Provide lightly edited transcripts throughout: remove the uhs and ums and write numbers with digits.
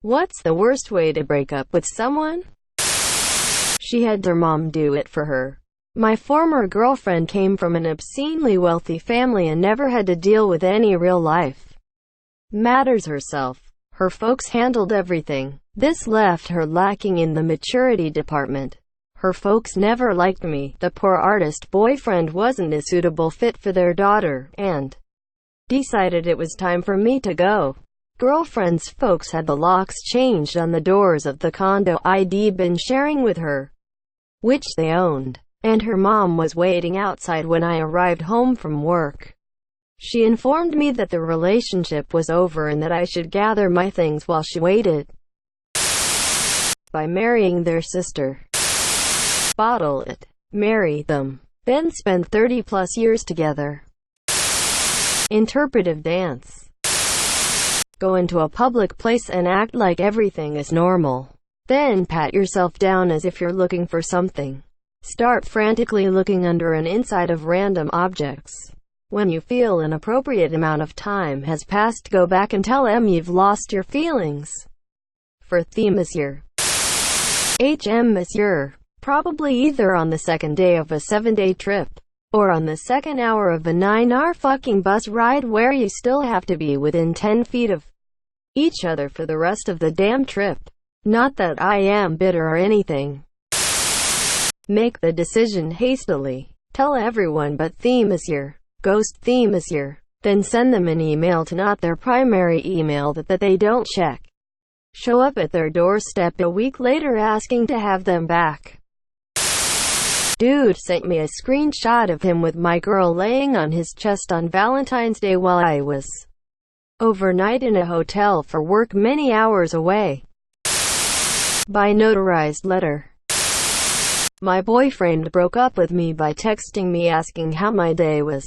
What's the worst way to break up with someone? She had her mom do it for her. My former girlfriend came from an obscenely wealthy family and never had to deal with any real life matters herself. Her folks handled everything. This left her lacking in the maturity department. Her folks never liked me. The poor artist boyfriend wasn't a suitable fit for their daughter, and decided it was time for me to go. Girlfriend's folks had the locks changed on the doors of the condo I'd been sharing with her, which they owned, and her mom was waiting outside when I arrived home from work. She informed me that the relationship was over and that I should gather my things while she waited by marrying their sister. Bottle it. Marry them. Then spend 30+ years together. Interpretive dance. Go into a public place and act like everything is normal. Then pat yourself down as if you're looking for something. Start frantically looking under and inside of random objects. When you feel an appropriate amount of time has passed, go back and tell them you've lost your feelings. For the monsieur. Monsieur. Probably either on the second day of a 7-day trip, or on the second hour of a 9-hour fucking bus ride where you still have to be within 10 feet of each other for the rest of the damn trip. Not that I am bitter or anything. Make the decision hastily. Tell everyone but the monsieur. Ghost the monsieur. Then send them an email to not their primary email that they don't check. Show up at their doorstep a week later asking to have them back. Dude sent me a screenshot of him with my girl laying on his chest on Valentine's Day while I was overnight in a hotel for work many hours away. By notarized letter. My boyfriend broke up with me by texting me asking how my day was.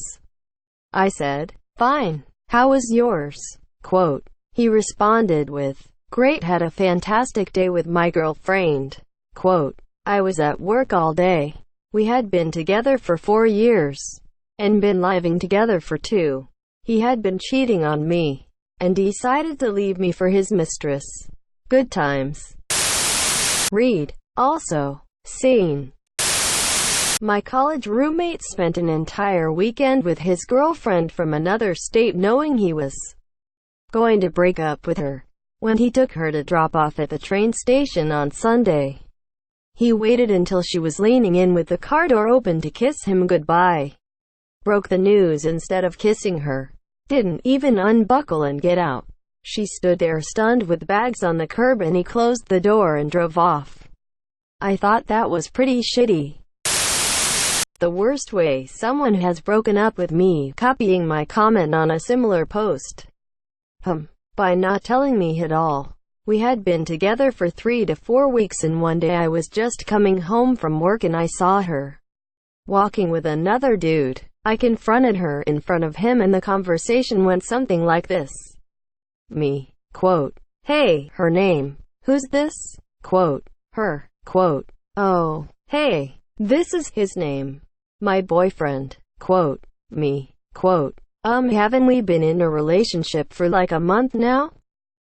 I said, fine. How was yours? Quote. He responded with, great, had a fantastic day with my girlfriend. Quote. I was at work all day. We had been together for 4 years, and been living together for 2. He had been cheating on me, and decided to leave me for his mistress. Good times. Read. Also, scene. My college roommate spent an entire weekend with his girlfriend from another state knowing he was going to break up with her. When he took her to drop off at the train station on Sunday, he waited until she was leaning in with the car door open to kiss him goodbye. Broke the news instead of kissing her. Didn't even unbuckle and get out. She stood there stunned with bags on the curb and he closed the door and drove off. I thought that was pretty shitty. The worst way someone has broken up with me, copying my comment on a similar post. By not telling me at all. We had been together for 3 to 4 weeks and one day I was just coming home from work and I saw her walking with another dude. I confronted her in front of him and the conversation went something like this. Me. Quote. Hey, her name. Who's this? Quote. Her. Quote. Oh. Hey. This is his name. My boyfriend. Quote. Me. Quote. Haven't we been in a relationship for like a month now?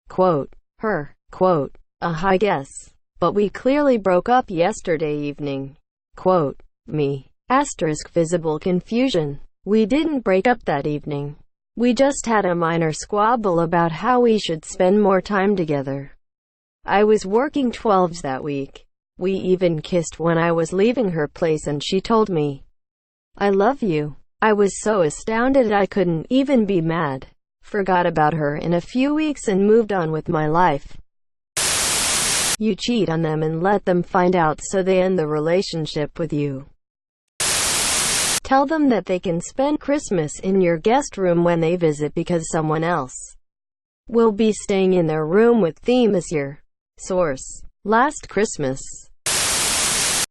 Quote. Her. Quote. I guess. But we clearly broke up yesterday evening. Quote. Me. Asterisk visible confusion. We didn't break up that evening. We just had a minor squabble about how we should spend more time together. I was working 12s that week. We even kissed when I was leaving her place and she told me, I love you. I was so astounded I couldn't even be mad. Forgot about her in a few weeks and moved on with my life. You cheat on them and let them find out so they end the relationship with you. Tell them that they can spend Christmas in your guest room when they visit because someone else will be staying in their room with the monsieur. Source. Last Christmas.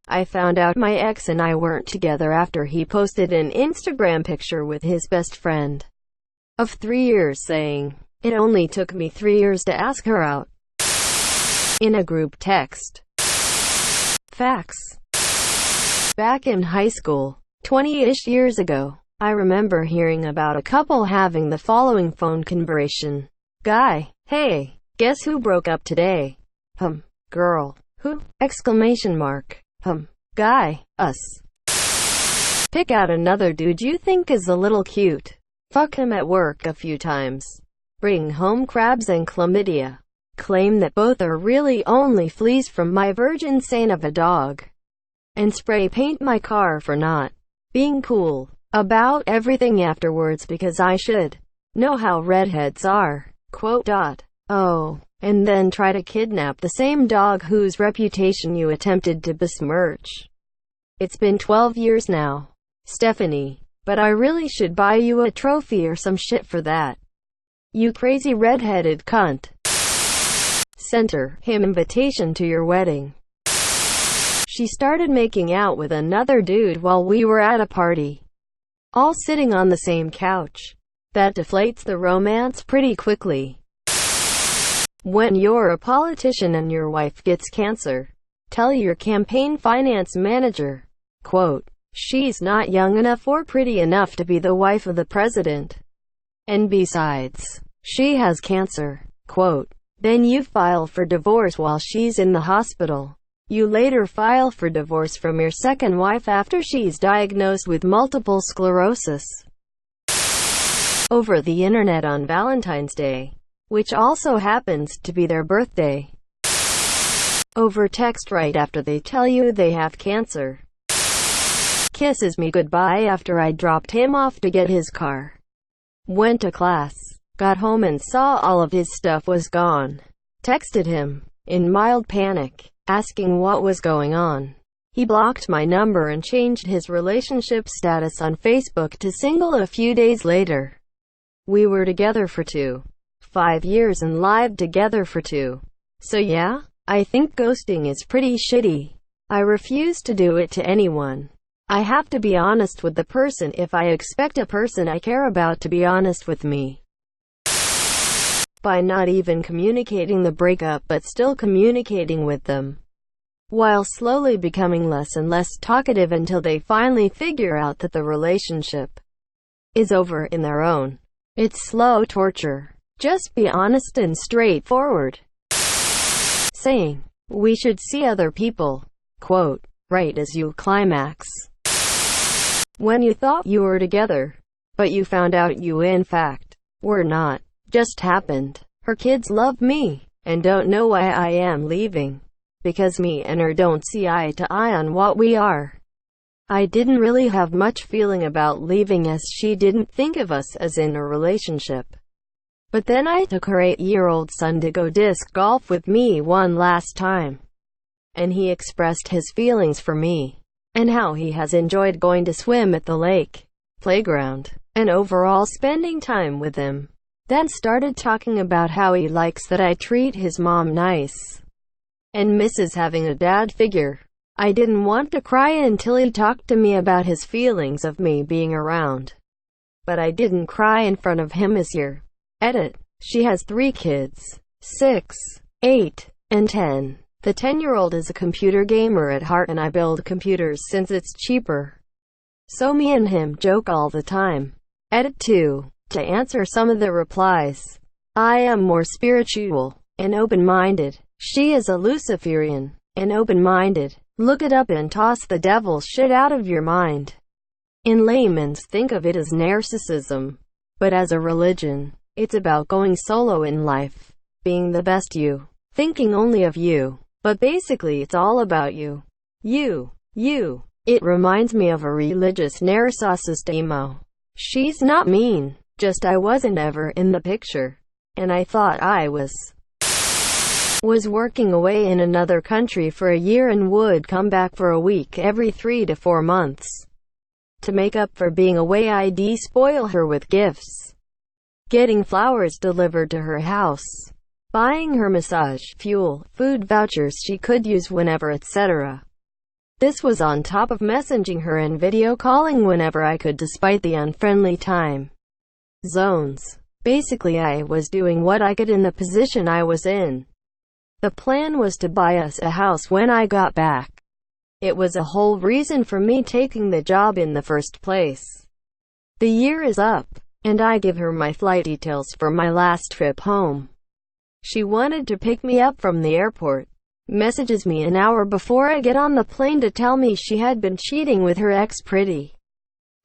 I found out my ex and I weren't together after he posted an Instagram picture with his best friend of 3 years saying, it only took me 3 years to ask her out. In a group text. Facts. Back in high school, 20-ish years ago, I remember hearing about a couple having the following phone conversation. Guy. Hey. Guess who broke up today? Girl. Who? Exclamation mark. Guy. Us. Pick out another dude you think is a little cute. Fuck him at work a few times. Bring home crabs and chlamydia. Claim that both are really only fleas from my virgin saint of a dog. And spray paint my car for not being cool about everything afterwards because I should know how redheads are. Oh, and then try to kidnap the same dog whose reputation you attempted to besmirch. It's been 12 years now, Stephanie, but I really should buy you a trophy or some shit for that. You crazy redheaded cunt. Censor him invitation to your wedding. She started making out with another dude while we were at a party, all sitting on the same couch. That deflates the romance pretty quickly. When you're a politician and your wife gets cancer, tell your campaign finance manager, she's not young enough or pretty enough to be the wife of the president. And besides, she has cancer, Then you file for divorce while she's in the hospital. You later file for divorce from your second wife after she's diagnosed with multiple sclerosis. Over the internet on Valentine's Day, which also happens to be their birthday. Over text right after they tell you they have cancer. Kisses me goodbye after I dropped him off to get his car. Went to class. Got home and saw all of his stuff was gone. Texted him, in mild panic, asking what was going on. He blocked my number and changed his relationship status on Facebook to single a few days later. We were together for 5 years and lived together for 2. So yeah, I think ghosting is pretty shitty. I refuse to do it to anyone. I have to be honest with the person if I expect a person I care about to be honest with me. By not even communicating the breakup but still communicating with them, while slowly becoming less and less talkative until they finally figure out that the relationship is over in their own. It's slow torture. Just be honest and straightforward. Saying, we should see other people, right as you climax. When you thought you were together, but you found out you in fact were not. Just happened. Her kids love me, and don't know why I am leaving. Because me and her don't see eye to eye on what we are. I didn't really have much feeling about leaving as she didn't think of us as in a relationship. But then I took her 8-year-old son to go disc golf with me one last time. And he expressed his feelings for me, and how he has enjoyed going to swim at the lake, playground, and overall spending time with him. Then started talking about how he likes that I treat his mom nice, and misses having a dad figure. I didn't want to cry until he talked to me about his feelings of me being around. But I didn't cry in front of him this year. Edit. She has 3 kids. 6, 8, and 10. The 10-year-old is a computer gamer at heart and I build computers since it's cheaper. So me and him joke all the time. Edit 2. To answer some of the replies. I am more spiritual and open-minded. She is a Luciferian and open-minded. Look it up and toss the devil shit out of your mind. In layman's, think of it as narcissism. But as a religion, it's about going solo in life, being the best you, thinking only of you. But basically it's all about you. You. It reminds me of a religious narcissist emo. She's not mean, just I wasn't ever in the picture. And I thought I was working away in another country for a year and would come back for a week every 3 to 4 months. To make up for being away I'd spoil her with gifts, getting flowers delivered to her house, buying her massage, fuel, food vouchers she could use whenever, etc. This was on top of messaging her and video calling whenever I could despite the unfriendly time zones. Basically I was doing what I could in the position I was in. The plan was to buy us a house when I got back. It was a whole reason for me taking the job in the first place. The year is up, and I give her my flight details for my last trip home. She wanted to pick me up from the airport. Messages me an hour before I get on the plane to tell me she had been cheating with her ex pretty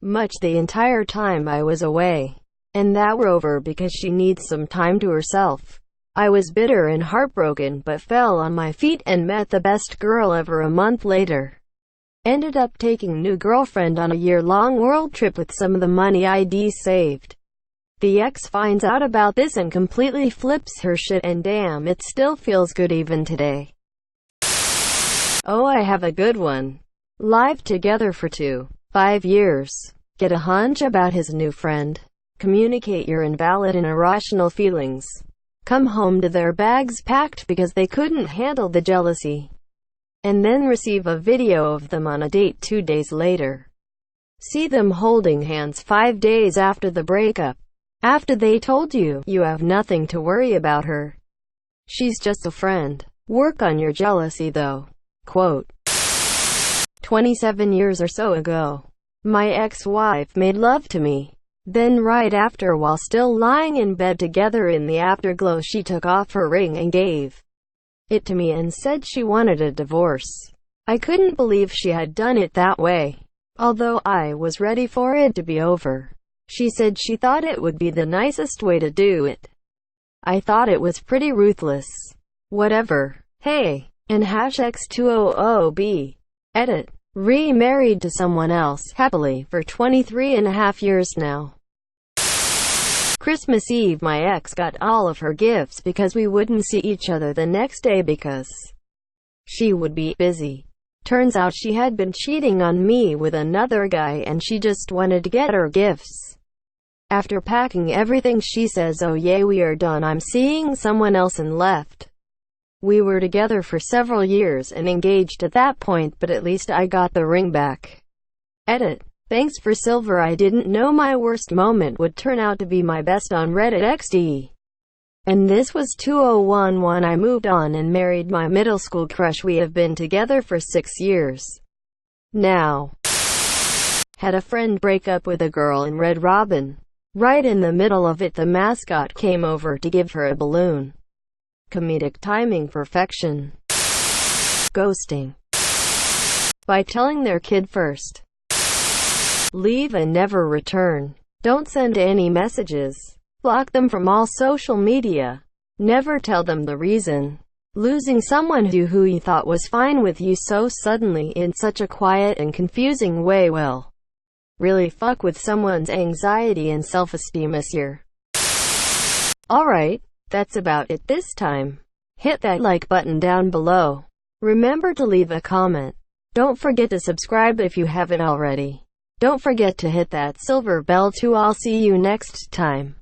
much the entire time I was away, and that we're over because she needs some time to herself. I was bitter and heartbroken, but fell on my feet and met the best girl ever a month later. Ended up taking new girlfriend on a year-long world trip with some of the money I'd saved. The ex finds out about this and completely flips her shit, and damn, it still feels good even today. Oh, I have a good one. Lived together for 5 years. Get a hunch about his new friend. Communicate your invalid and irrational feelings. Come home to their bags packed because they couldn't handle the jealousy. And then receive a video of them on a date 2 days later. See them holding hands 5 days after the breakup. After they told you, you have nothing to worry about her. She's just a friend. Work on your jealousy though. Quote. 27 years or so ago, my ex-wife made love to me. Then right after, while still lying in bed together in the afterglow, she took off her ring and gave it to me and said she wanted a divorce. I couldn't believe she had done it that way. Although I was ready for it to be over, she said she thought it would be the nicest way to do it. I thought it was pretty ruthless. Whatever. Hey. And #X200B. Edit. Remarried to someone else, happily, for 23.5 years now. Christmas Eve, my ex got all of her gifts because we wouldn't see each other the next day because she would be busy. Turns out she had been cheating on me with another guy and she just wanted to get her gifts. After packing everything, she says, "Oh yeah, we are done. I'm seeing someone else," and left. We were together for several years and engaged at that point, but at least I got the ring back. Edit. Thanks for silver. I didn't know my worst moment would turn out to be my best on Reddit XD. And this was 2011. I moved on and married my middle school crush. We have been together for 6 years now. Had a friend break up with a girl in Red Robin. Right in the middle of it, the mascot came over to give her a balloon. Comedic timing perfection. Ghosting. By telling their kid first. Leave and never return. Don't send any messages. Block them from all social media. Never tell them the reason. Losing someone who you thought was fine with you so suddenly in such a quiet and confusing way will really fuck with someone's anxiety and self-esteem this year. Alright. That's about it this time. Hit that like button down below. Remember to leave a comment. Don't forget to subscribe if you haven't already. Don't forget to hit that silver bell too. I'll see you next time.